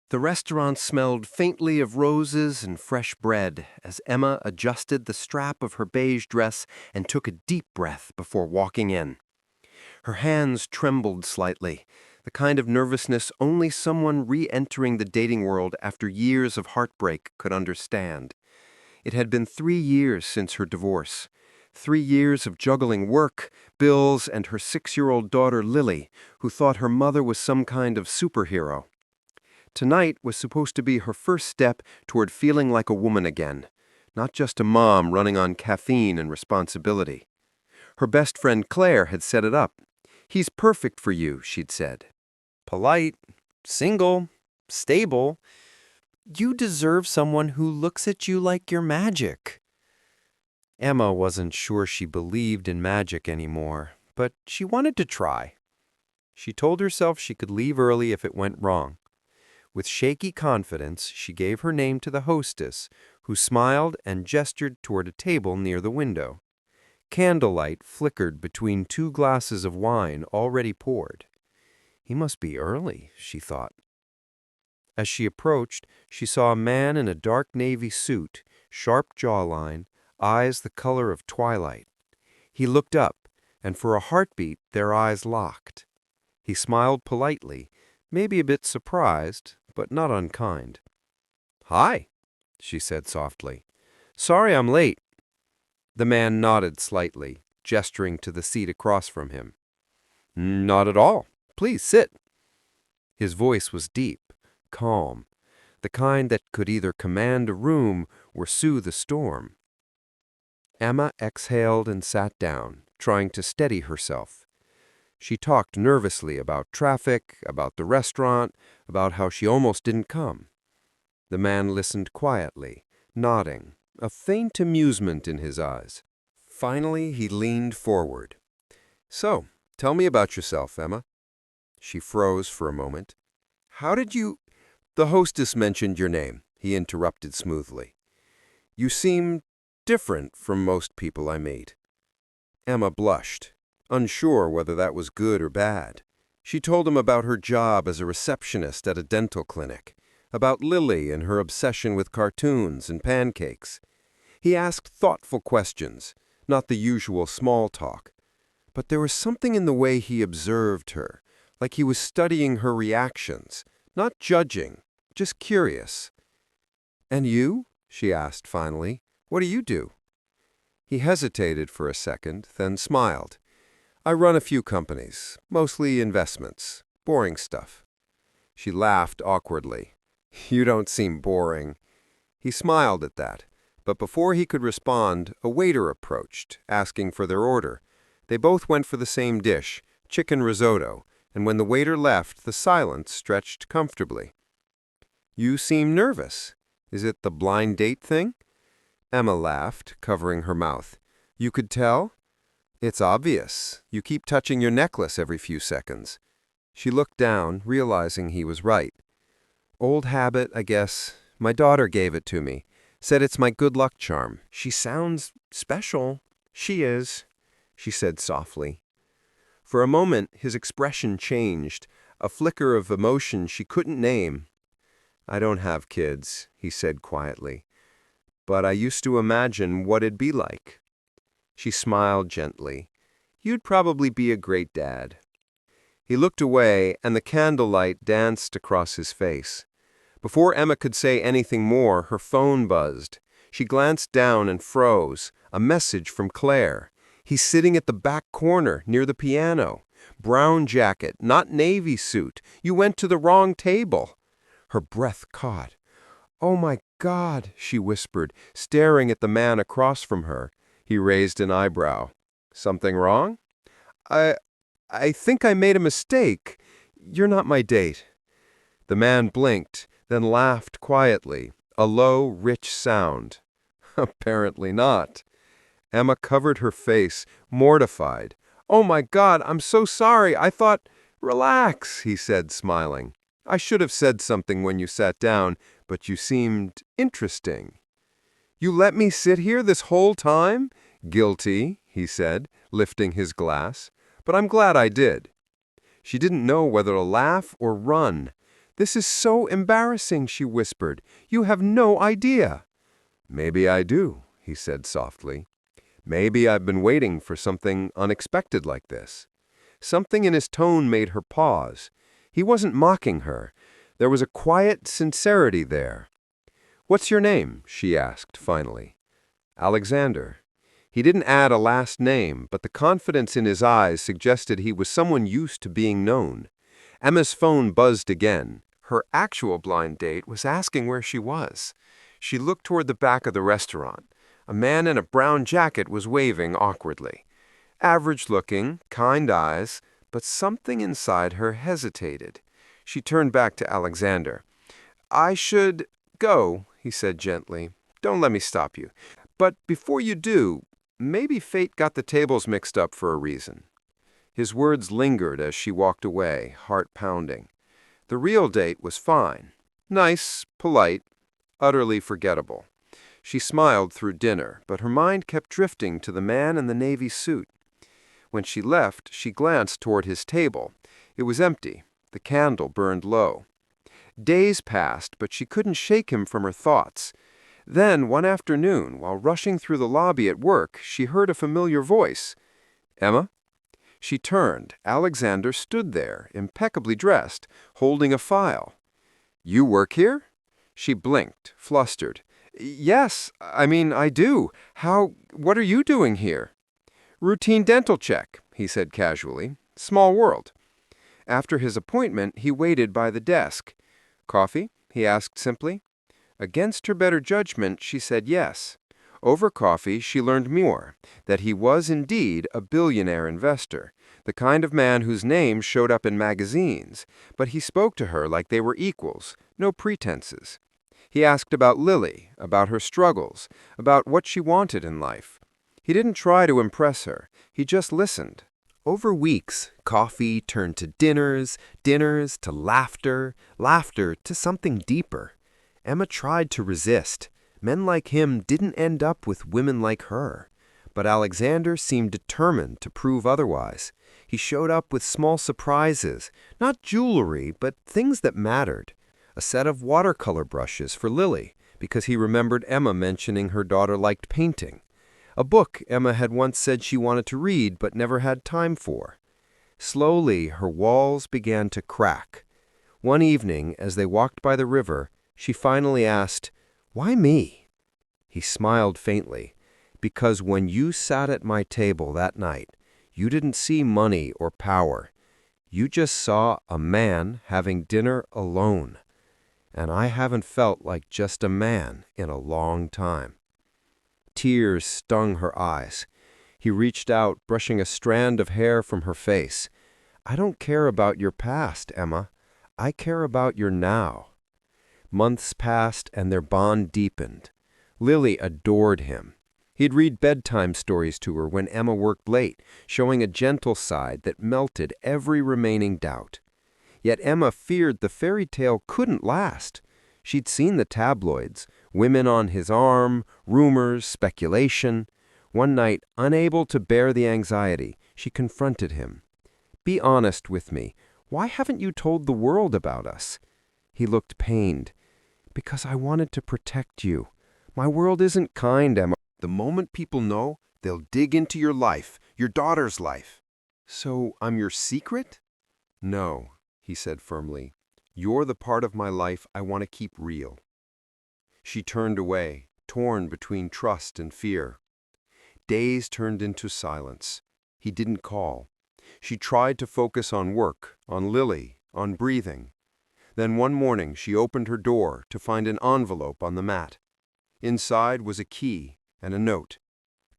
The restaurant smelled faintly of roses and fresh bread as Emma adjusted the strap of her beige dress and took a deep breath before walking in. Her hands trembled slightly, the kind of nervousness only someone re-entering the dating world after years of heartbreak could understand. It had been 3 years since her divorce. 3 years of juggling work, bills, and her 6-year-old daughter Lily, who thought her mother was some kind of superhero. Tonight was supposed to be her first step toward feeling like a woman again, not just a mom running on caffeine and responsibility. Her best friend Claire had set it up. "He's perfect for you," she'd said. "Polite, single, stable. You deserve someone who looks at you like you're magic." Emma wasn't sure she believed in magic anymore, but she wanted to try. She told herself she could leave early if it went wrong. With shaky confidence, she gave her name to the hostess, who smiled and gestured toward a table near the window. Candlelight flickered between 2 glasses of wine already poured. He must be early, she thought. As she approached, she saw a man in a dark navy suit, sharp jawline, eyes the color of twilight. He looked up, and for a heartbeat their eyes locked. He smiled politely, maybe a bit surprised, but not unkind. "Hi," she said softly. "Sorry I'm late." The man nodded slightly, gesturing to the seat across from him. "Not at all. Please sit." His voice was deep, calm, the kind that could either command a room or soothe a storm. Emma exhaled and sat down, trying to steady herself. She talked nervously about traffic, about the restaurant, about how she almost didn't come. The man listened quietly, nodding, a faint amusement in his eyes. Finally, he leaned forward. "So, tell me about yourself, Emma." She froze for a moment. "How did you—" "The hostess mentioned your name," he interrupted smoothly. "You seem different from most people I meet." Emma blushed, unsure whether that was good or bad. She told him about her job as a receptionist at a dental clinic, about Lily and her obsession with cartoons and pancakes. He asked thoughtful questions, not the usual small talk. But there was something in the way he observed her, like he was studying her reactions, not judging, just curious. "And you?" she asked finally. "What do you do?" He hesitated for a second, then smiled. "I run a few companies, mostly investments, boring stuff." She laughed awkwardly. "You don't seem boring." He smiled at that, but before he could respond, a waiter approached, asking for their order. They both went for the same dish, chicken risotto, and when the waiter left, the silence stretched comfortably. "You seem nervous. Is it the blind date thing?" Emma laughed, covering her mouth. "You could tell?" "It's obvious. You keep touching your necklace every few seconds." She looked down, realizing he was right. "Old habit, I guess. My daughter gave it to me. Said it's my good luck charm. She sounds special." "She is," she said softly. For a moment, his expression changed, a flicker of emotion she couldn't name. "I don't have kids," he said quietly. "But I used to imagine what it'd be like." She smiled gently. "You'd probably be a great dad." He looked away, and the candlelight danced across his face. Before Emma could say anything more, her phone buzzed. She glanced down and froze. A message from Claire. "He's sitting at the back corner, near the piano. Brown jacket, not navy suit. You went to the wrong table." Her breath caught. "Oh, my God," she whispered, staring at the man across from her. He raised an eyebrow. "Something wrong?" I think I made a mistake. You're not my date." The man blinked, then laughed quietly, a low, rich sound. "Apparently not." Emma covered her face, mortified. "Oh, my God, I'm so sorry. I thought—" "Relax," he said, smiling. "I should have said something when you sat down, but you seemed interesting." "You let me sit here this whole time?" "Guilty," he said, lifting his glass. "But I'm glad I did." She didn't know whether to laugh or run. "This is so embarrassing," she whispered. "You have no idea." "Maybe I do," he said softly. "Maybe I've been waiting for something unexpected like this." Something in his tone made her pause. He wasn't mocking her. There was a quiet sincerity there. "What's your name?" she asked finally. "Alexander." He didn't add a last name, but the confidence in his eyes suggested he was someone used to being known. Emma's phone buzzed again. Her actual blind date was asking where she was. She looked toward the back of the restaurant. A man in a brown jacket was waving awkwardly. Average-looking, kind eyes, but something inside her hesitated. She turned back to Alexander. "I should go," he said gently. "Don't let me stop you. But before you do, maybe fate got the tables mixed up for a reason." His words lingered as she walked away, heart pounding. The real date was fine. Nice, polite, utterly forgettable. She smiled through dinner, but her mind kept drifting to the man in the navy suit. When she left, she glanced toward his table. It was empty. The candle burned low. Days passed, but she couldn't shake him from her thoughts. Then, one afternoon, while rushing through the lobby at work, she heard a familiar voice. "Emma?" She turned. Alexander stood there, impeccably dressed, holding a file. "You work here?" She blinked, flustered. "Yes, I do. What are you doing here?" "Routine dental check," he said casually. "Small world." After his appointment, he waited by the desk. "Coffee?" he asked simply. Against her better judgment, she said yes. Over coffee, she learned more, that he was indeed a billionaire investor, the kind of man whose name showed up in magazines, but he spoke to her like they were equals, no pretenses. He asked about Lily, about her struggles, about what she wanted in life. He didn't try to impress her, he just listened. Over weeks, coffee turned to dinners, dinners to laughter, laughter to something deeper. Emma tried to resist. Men like him didn't end up with women like her. But Alexander seemed determined to prove otherwise. He showed up with small surprises, not jewelry, but things that mattered. A set of watercolor brushes for Lily, because he remembered Emma mentioning her daughter liked painting. A book Emma had once said she wanted to read but never had time for. Slowly, her walls began to crack. One evening, as they walked by the river, she finally asked, "Why me?" He smiled faintly. "Because when you sat at my table that night, you didn't see money or power. You just saw a man having dinner alone. And I haven't felt like just a man in a long time." Tears stung her eyes. He reached out, brushing a strand of hair from her face. "I don't care about your past, Emma. I care about your now." Months passed and their bond deepened. Lily adored him. He'd read bedtime stories to her when Emma worked late, showing a gentle side that melted every remaining doubt. Yet Emma feared the fairy tale couldn't last. She'd seen the tabloids, women on his arm, rumors, speculation. One night, unable to bear the anxiety, she confronted him. "Be honest with me. Why haven't you told the world about us?" He looked pained. "Because I wanted to protect you. My world isn't kind, Emma. The moment people know, they'll dig into your life, your daughter's life." "So I'm your secret?" "No," he said firmly. "You're the part of my life I want to keep real." She turned away, torn between trust and fear. Days turned into silence. He didn't call. She tried to focus on work, on Lily, on breathing. Then one morning she opened her door to find an envelope on the mat. Inside was a key and a note.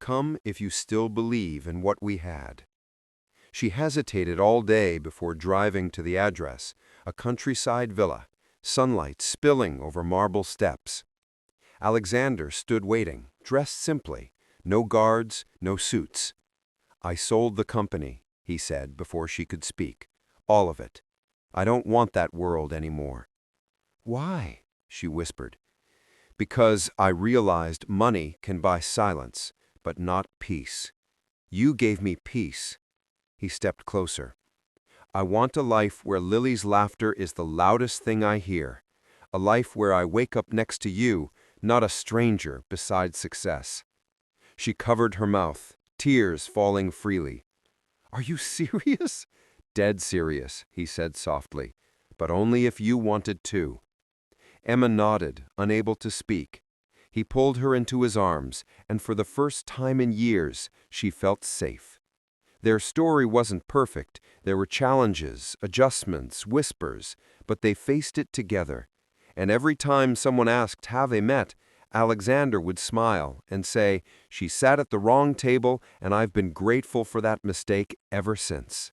"Come if you still believe in what we had." She hesitated all day before driving to the address, a countryside villa, sunlight spilling over marble steps. Alexander stood waiting, dressed simply, no guards, no suits. "I sold the company," he said before she could speak. "All of it. I don't want that world anymore." "Why?" she whispered. "Because I realized money can buy silence, but not peace. You gave me peace." He stepped closer. I want a life where Lily's laughter is the loudest thing I hear. A life where I wake up next to you, not a stranger beside success." She covered her mouth, tears falling freely. "Are you serious?" "Dead serious," he said softly, "but only if you wanted to." Emma nodded, unable to speak. He pulled her into his arms, and for the first time in years, she felt safe. Their story wasn't perfect. There were challenges, adjustments, whispers, but they faced it together. And every time someone asked how they met, Alexander would smile and say, "She sat at the wrong table, and I've been grateful for that mistake ever since."